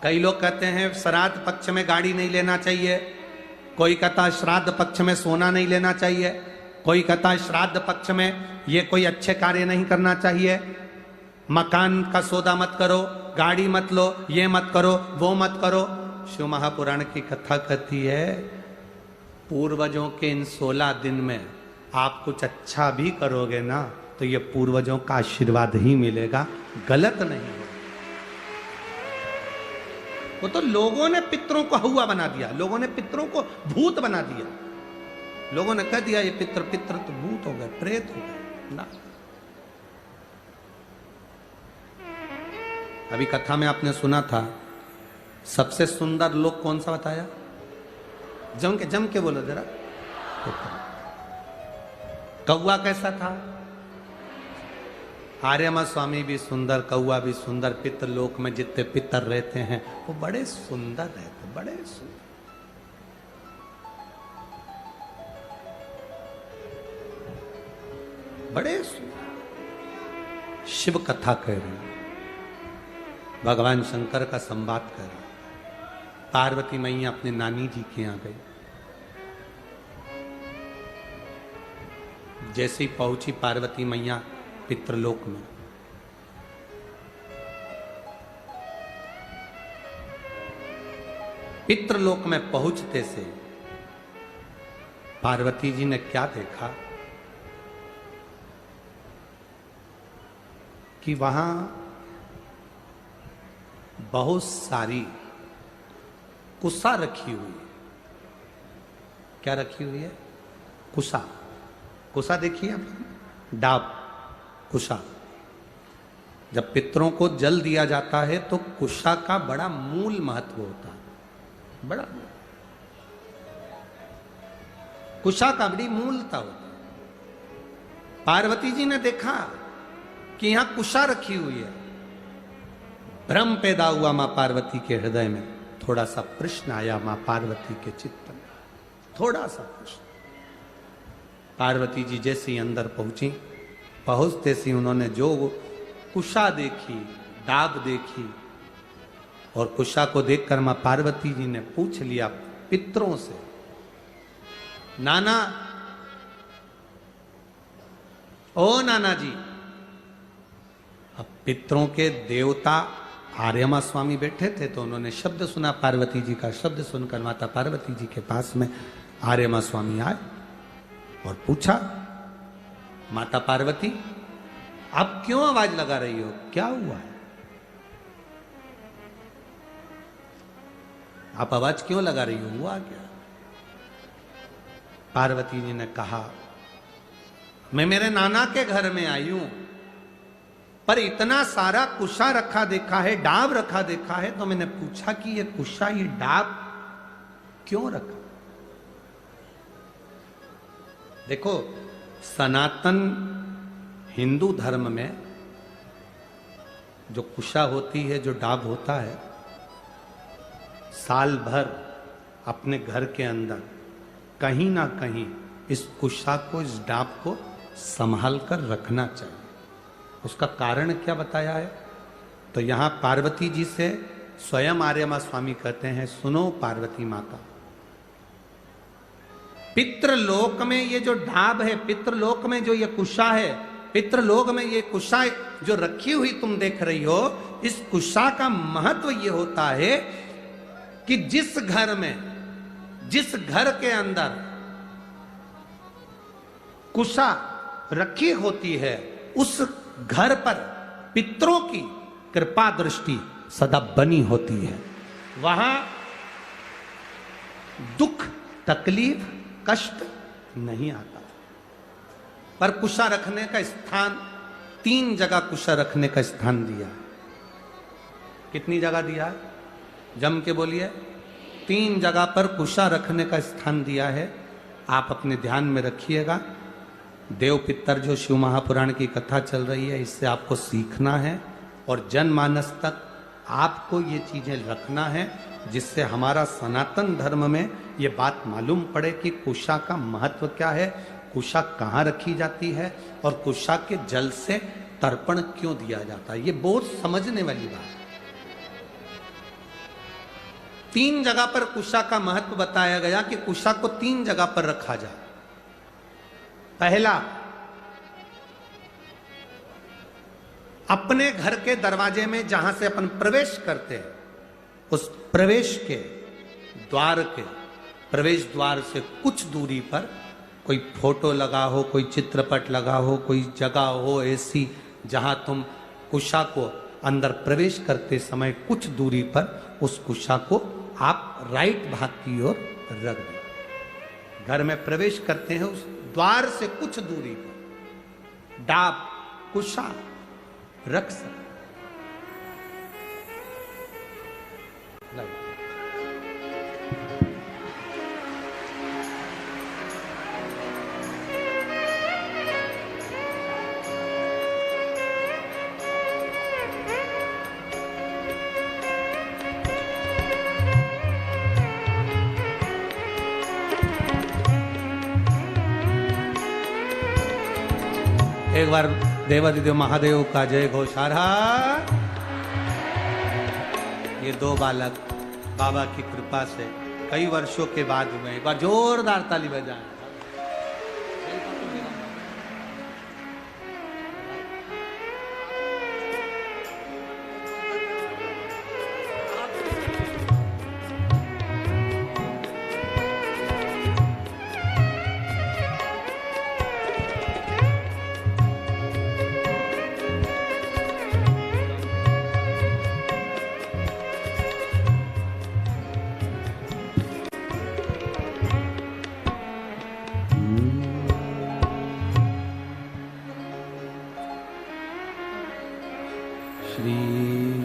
कई लोग कहते हैं श्राद्ध पक्ष में गाड़ी नहीं लेना चाहिए, कोई कहता है श्राद्ध पक्ष में सोना नहीं लेना चाहिए, कोई कहता है श्राद्ध पक्ष में ये कोई अच्छे कार्य नहीं करना चाहिए, मकान का सौदा मत करो, गाड़ी मत लो, ये मत करो, वो मत करो। शिव महापुराण की कथा कहती है पूर्वजों के इन 16 दिन में आप कुछ अच्छा भी करोगे ना तो ये पूर्वजों का आशीर्वाद ही मिलेगा, गलत नहीं है। वो तो लोगों ने पितरों को हवा बना दिया, लोगों ने पितरों को भूत बना दिया, लोगों ने कह दिया ये पितर पितर तो भूत हो गए, प्रेत हो गए ना। अभी कथा में आपने सुना था सबसे सुंदर लोक कौन सा बताया? जम के बोलो जरा। कौवा कैसा था? आर्यमा स्वामी भी सुंदर, कौवा भी सुंदर, पितर लोक में जितने पितर रहते हैं वो बड़े सुंदर रहते, बड़े सुंदर। बड़े सुंदर। शिव कथा कह रही, भगवान शंकर का संवाद कर रही। पार्वती मैया अपने नानी जी के यहां गई। जैसे ही पहुंची पार्वती मैया पितृलोक में, पितृलोक में पहुंचते से पार्वती जी ने क्या देखा कि वहां बहुत सारी कुसा रखी हुई है। क्या रखी हुई है? कुसा। कुसा देखिए आप, डाब, कुशा। जब पितरों को जल दिया जाता है तो कुशा का बड़ा मूल महत्व होता है, बड़ा कुशा का बड़ी मूलता होती है। पार्वती जी ने देखा कि यहां कुशा रखी हुई है, भ्रम पैदा हुआ मां पार्वती के हृदय में। थोड़ा सा प्रश्न आया मां पार्वती के चित्त में, थोड़ा सा प्रश्न। पार्वती जी जैसे ही अंदर पहुंची, पहुंचते से उन्होंने जो कुशा देखी, डाब देखी, और कुशा को देखकर मां पार्वती जी ने पूछ लिया पितरों से, नाना, ओ नाना जी। अब पितरों के देवता आर्यमा स्वामी बैठे थे तो उन्होंने शब्द सुना पार्वती जी का। शब्द सुनकर माता पार्वती जी के पास में आर्यमा स्वामी आए और पूछा, माता पार्वती आप क्यों आवाज लगा रही हो, क्या हुआ है? आप आवाज क्यों लगा रही हो, हुआ क्या? पार्वती जी ने कहा, मैं मेरे नाना के घर में आई हूं, पर इतना सारा कुशा रखा देखा है, डाब रखा देखा है, तो मैंने पूछा कि ये कुशा, ये डाब क्यों रखा? देखो, सनातन हिंदू धर्म में जो कुशा होती है, जो डाब होता है, साल भर अपने घर के अंदर कहीं ना कहीं इस कुशा को, इस डाब को संभाल कर रखना चाहिए। उसका कारण क्या बताया है? तो यहां पार्वती जी से स्वयं आर्यमा स्वामी कहते हैं, सुनो पार्वती माता, पितृलोक में ये जो ढाब है, पितृलोक में जो ये कुशा है, पितृलोक में ये कुशा जो रखी हुई तुम देख रही हो, इस कुशा का महत्व ये होता है कि जिस घर में, जिस घर के अंदर कुशा रखी होती है, उस घर पर पितरों की कृपा दृष्टि सदा बनी होती है। वहां दुख, तकलीफ, कष्ट नहीं आता। पर कुशा रखने का स्थान, 3 जगह कुशा रखने का स्थान दिया है। कितनी जगह दिया है? जम के बोलिए। 3 जगह पर कुशा रखने का स्थान दिया है। आप अपने ध्यान में रखिएगा। देव पितर जो शिव महापुराण की कथा चल रही है, इससे आपको सीखना है और जनमानस तक आपको ये चीजें रखना है, जिससे हमारा सनातन धर्म में ये बात मालूम पड़े कि कुशा का महत्व क्या है, कुशा कहाँ रखी जाती है और कुशा के जल से तर्पण क्यों दिया जाता है। ये बहुत समझने वाली बात है। तीन जगह पर कुशा का महत्व बताया गया कि कुशा को तीन जगह पर रखा जाए। पहला, अपने घर के दरवाजे में जहां से अपन प्रवेश करते हैं, उस प्रवेश के द्वार के प्रवेश द्वार से कुछ दूरी पर कोई फोटो लगा हो, कोई चित्रपट लगा हो, कोई जगह हो ऐसी जहां तुम कुशा को अंदर प्रवेश करते समय कुछ दूरी पर उस कुशा को आप राइट भाग की ओर रख दें। घर में प्रवेश करते हैं, उस द्वार से कुछ दूरी पर डाब कुशा रख सकते। एक बार देवादिदेव महादेव का जय घोषारा। ये दो बालक बाबा की कृपा से कई वर्षों के बाद हुए। एक बार जोरदार ताली बजाएं।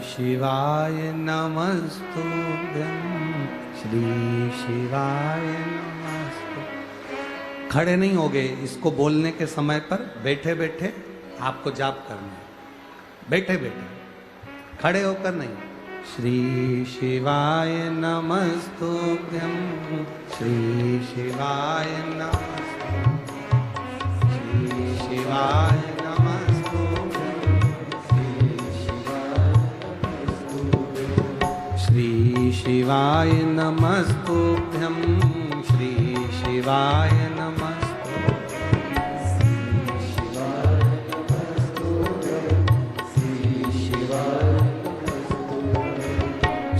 शिवाय नमस्तुभ्यं, श्री शिवाय नमस्तुभ्यं। खड़े नहीं होगे, इसको बोलने के समय पर बैठे बैठे आपको जाप करना है। बैठे बैठे, खड़े होकर नहीं। श्री शिवाय नमस्तुभ्यं, श्री शिवाय नमस्तुभ्यं, श्री शिवाय श्री शिवाय नमस्तुभ्यं, श्री शिवाय नमस्तुभ्यं,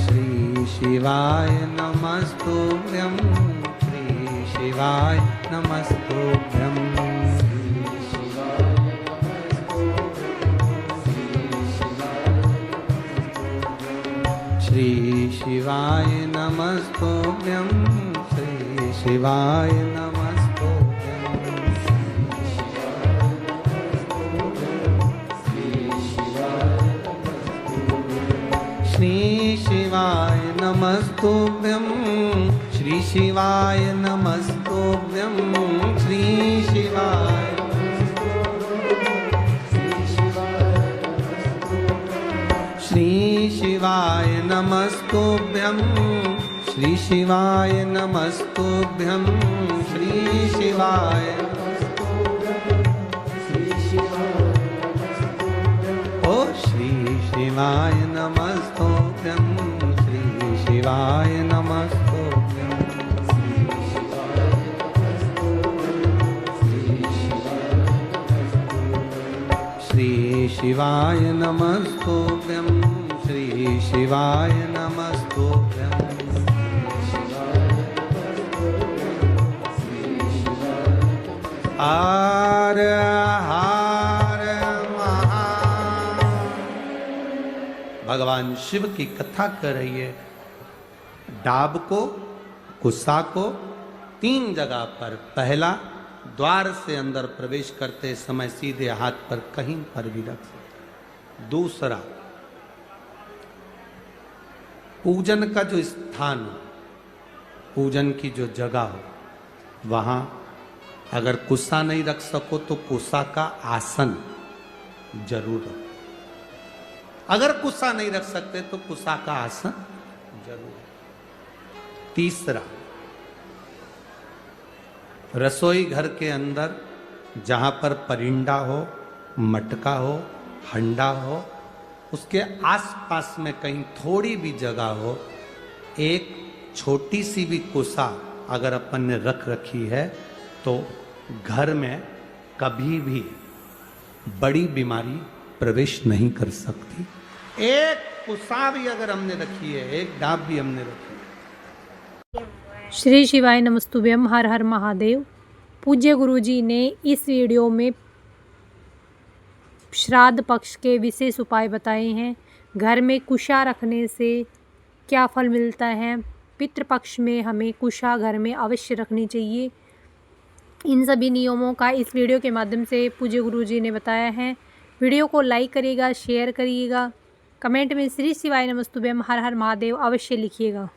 श्री शिवाय नमस्तुभ्यं, श्री शिवाय नमस्तुभ्यं। श्री शिवाय नमस्तुभ्यं, श्री शिवाय नमस्तुभ्यं, श्री शिवाय नमस्तुभ्यं, श्री शिवाय नमस्तुभ्यं, श्री शिवाय श्री शिवाय नमस्तुभ्यं, श्री शिवाय नमस्तुभ्यं, श्री शिवाय ओ श्री शिवाय नमस्तुभ्यं, श्री शिवाय नमस्तुभ्यं, श्री शिवाय नमस्तुभ्यं, श्री शिवाय नमस्तुभ्यं। हर हर महादेव। भगवान शिव की कथा कर रही है। डाब को, कुसा को तीन जगह पर, पहला द्वार से अंदर प्रवेश करते समय सीधे हाथ पर कहीं पर भी रख सकते। दूसरा, पूजन का जो स्थान हो, पूजन की जो जगह हो, वहां अगर कुसा नहीं रख सको तो कुसा का आसन जरूर रखो। अगर कुसा नहीं रख सकते तो कुसा का आसन जरूर। तीसरा, रसोई घर के अंदर जहां पर परिंदा हो, मटका हो, हंडा हो, उसके आसपास में कहीं थोड़ी भी जगह हो, एक छोटी सी भी कुसा अगर अपन ने रख रखी है तो घर में कभी भी बड़ी बीमारी प्रवेश नहीं कर सकती। एक कुसा भी अगर हमने रखी है, एक डाब भी हमने रखी है। श्री शिवाय नमस्तुभ्यम, हर हर महादेव। पूज्य गुरुजी ने इस वीडियो में श्राद्ध पक्ष के विशेष उपाय बताए हैं। घर में कुशा रखने से क्या फल मिलता है, पितृपक्ष में हमें कुशा घर में अवश्य रखनी चाहिए, इन सभी नियमों का इस वीडियो के माध्यम से पूज्य गुरुजी ने बताया है। वीडियो को लाइक करिएगा, शेयर करिएगा, कमेंट में श्री शिवाय नमस्तुभ्यम हर हर महादेव अवश्य लिखिएगा।